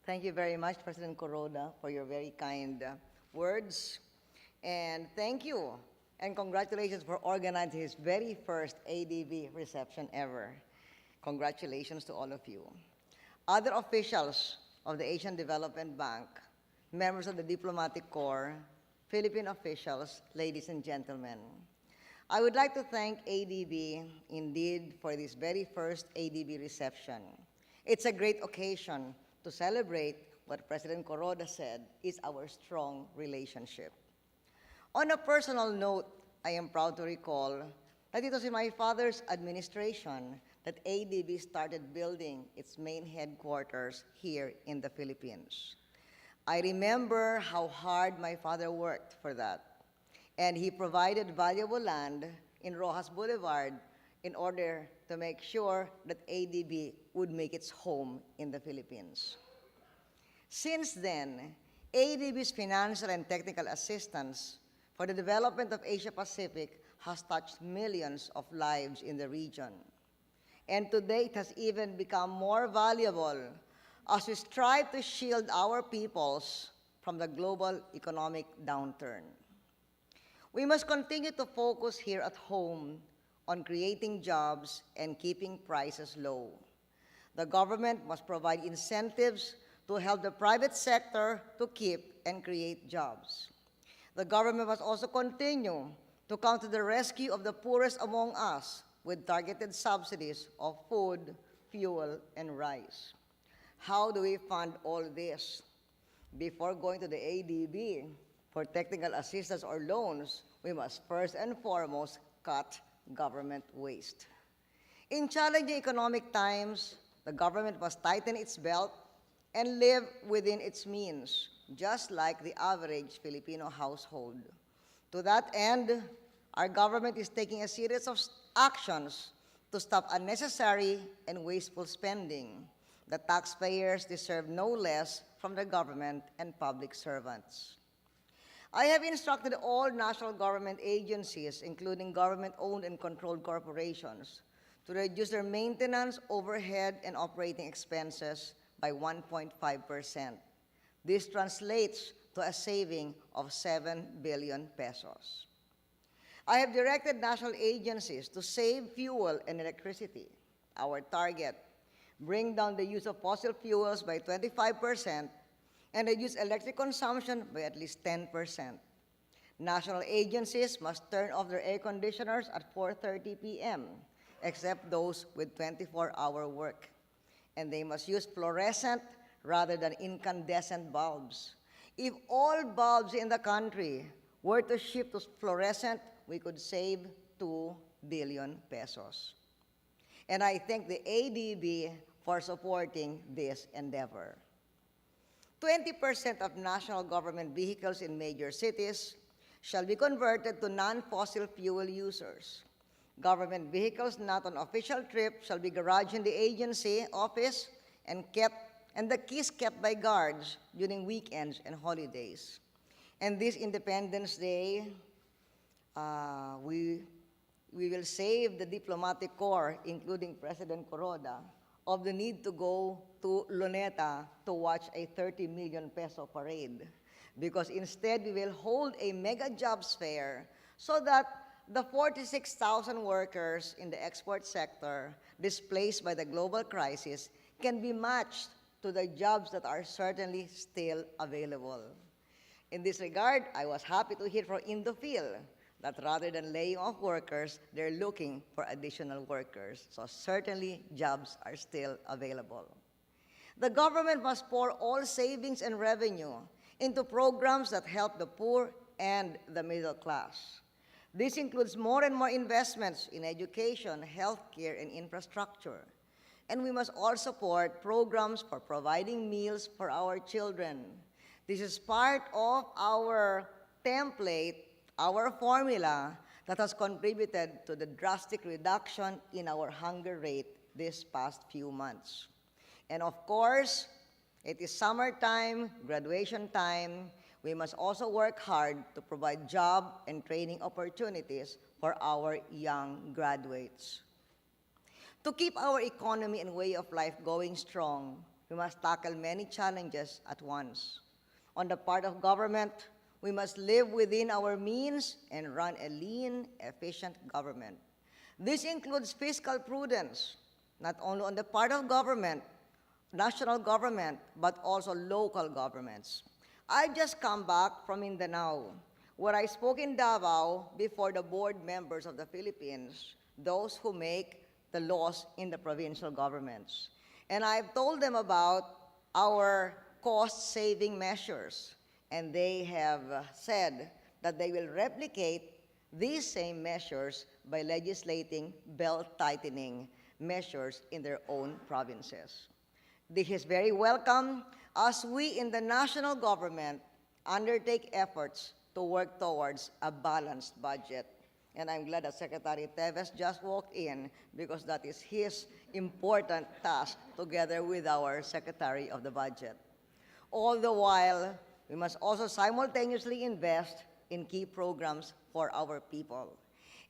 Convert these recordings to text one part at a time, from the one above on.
Thank you very much, President Coroda, for your very kind words. And thank you and congratulations for organizing his very first ADB reception ever. Congratulations to all of you. Other officials of the Asian Development Bank, members of the Diplomatic Corps, Philippine officials, ladies and gentlemen. I would like to thank ADB indeed for this very first ADB reception. It's a great occasion to celebrate what President Coroda said is our strong relationship. On a personal note, I am proud to recall that it was in my father's administration that ADB started building its main headquarters here in the Philippines. I remember how hard my father worked for that, and he provided valuable land in Rojas Boulevard in order to make sure that ADB would make its home in the Philippines. Since then, ADB's financial and technical assistance for the development of Asia Pacific has touched millions of lives in the region. And today it has even become more valuable as we strive to shield our peoples from the global economic downturn. We must continue to focus here at home on creating jobs and keeping prices low. The government must provide incentives to help the private sector to keep and create jobs. The government must also continue to come to the rescue of the poorest among us with targeted subsidies of food, fuel, and rice. How do we fund all this? Before going to the ADB for technical assistance or loans, we must first and foremost cut government waste. In challenging economic times, the government must tighten its belt and live within its means, just like the average Filipino household. To that end, our government is taking a series of actions to stop unnecessary and wasteful spending. The taxpayers deserve no less from the government and public servants. I have instructed all national government agencies, including government-owned and controlled corporations, to reduce their maintenance, overhead, and operating expenses by 1.5%. This translates to a saving of 7 billion pesos. I have directed national agencies to save fuel and electricity. Our target: bring down the use of fossil fuels by 25% and reduce electric consumption by at least 10%. National agencies must turn off their air conditioners at 4:30 p.m., except those with 24-hour work. And they must use fluorescent rather than incandescent bulbs. If all bulbs in the country were to shift to fluorescent, we could save 2 billion pesos. And I thank the ADB for supporting this endeavor. 20% of national government vehicles in major cities shall be converted to non-fossil fuel users. Government vehicles not on official trips shall be garaged in the agency office and the keys kept by guards during weekends and holidays. And this Independence Day, we will save the Diplomatic Corps, including President Coroda, of the need to go to Luneta to watch a 30 million peso parade. Because instead, we will hold a mega jobs fair so that the 46,000 workers in the export sector displaced by the global crisis can be matched to the jobs that are certainly still available. In this regard, I was happy to hear from Indophil that rather than laying off workers, they're looking for additional workers. So certainly, jobs are still available. The government must pour all savings and revenue into programs that help the poor and the middle class. This includes more and more investments in education, healthcare, and infrastructure. And we must all support programs for providing meals for our children. This is part of our template, our formula that has contributed to the drastic reduction in our hunger rate this past few months. And of course, it is summertime, graduation time. We must also work hard to provide job and training opportunities for our young graduates. To keep our economy and way of life going strong, we must tackle many challenges at once. On the part of government, we must live within our means and run a lean, efficient government. This includes fiscal prudence, not only on the part of government, national government, but also local governments. I just come back from Mindanao, where I spoke in Davao before the board members of the Philippines, those who make the laws in the provincial governments. And I've told them about our cost-saving measures, and they have said that they will replicate these same measures by legislating belt-tightening measures in their own provinces. This is very welcome as we in the national government undertake efforts to work towards a balanced budget. And I'm glad that Secretary Teves just walked in because that is his important task together with our Secretary of the Budget. All the while, we must also simultaneously invest in key programs for our people.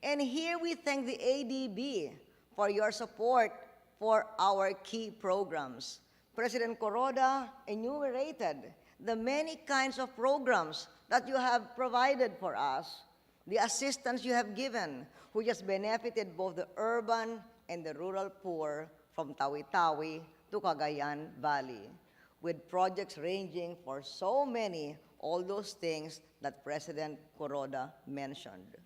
And here we thank the ADB for your support for our key programs. President Coroda enumerated the many kinds of programs that you have provided for us, the assistance you have given, which has benefited both the urban and the rural poor from Tawi-Tawi to Cagayan Valley, with projects ranging for so many, all those things that President Coroda mentioned.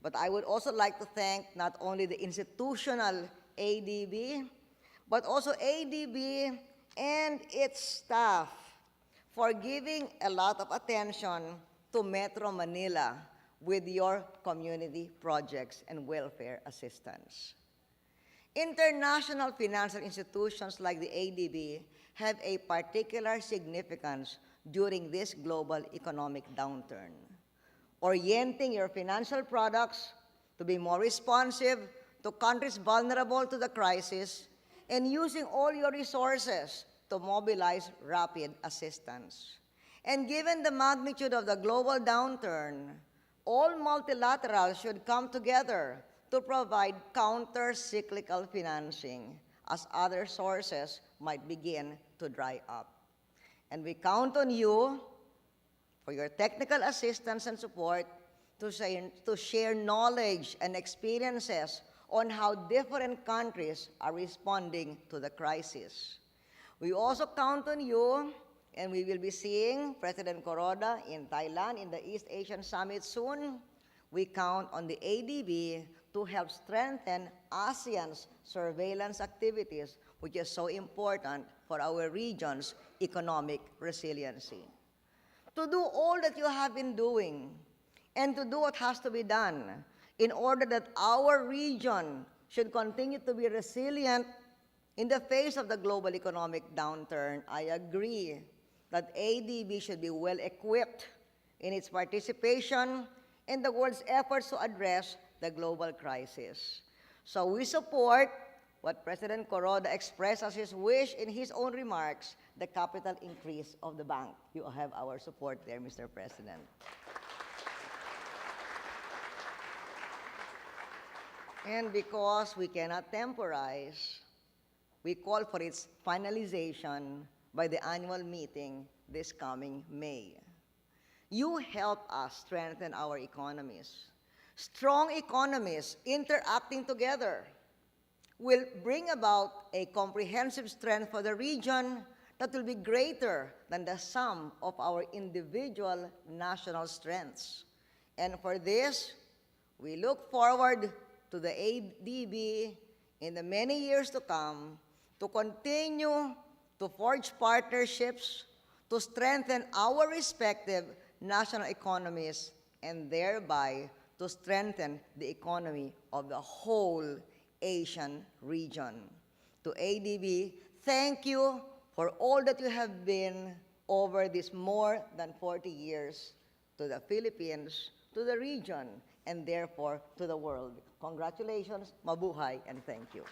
But I would also like to thank not only the institutional ADB, but also ADB and its staff for giving a lot of attention to Metro Manila with your community projects and welfare assistance. International financial institutions like the ADB have a particular significance during this global economic downturn, orienting your financial products to be more responsive to countries vulnerable to the crisis and using all your resources to mobilize rapid assistance. And given the magnitude of the global downturn, all multilaterals should come together to provide counter-cyclical financing as other sources might begin to dry up. And we count on you for your technical assistance and support to share knowledge and experiences on how different countries are responding to the crisis. We also count on you, and we will be seeing President Coroda in Thailand in the East Asian Summit soon. We count on the ADB to help strengthen ASEAN's surveillance activities, which is so important for our region's economic resiliency. To do all that you have been doing, and to do what has to be done in order that our region should continue to be resilient in the face of the global economic downturn, I agree that ADB should be well equipped in its participation in the world's efforts to address the global crisis. So we support what President Coroda expressed as his wish in his own remarks, the capital increase of the bank. You have our support there, Mr. President. And because we cannot temporize, we call for its finalization by the annual meeting this coming May. You help us strengthen our economies. Strong economies interacting together will bring about a comprehensive strength for the region that will be greater than the sum of our individual national strengths. And for this, we look forward to the ADB in the many years to come to continue to forge partnerships to strengthen our respective national economies and thereby to strengthen the economy of the whole Asian region. To ADB, thank you for all that you have been over these more than 40 years to the Philippines, to the region, and therefore to the world. Congratulations, mabuhay, and thank you.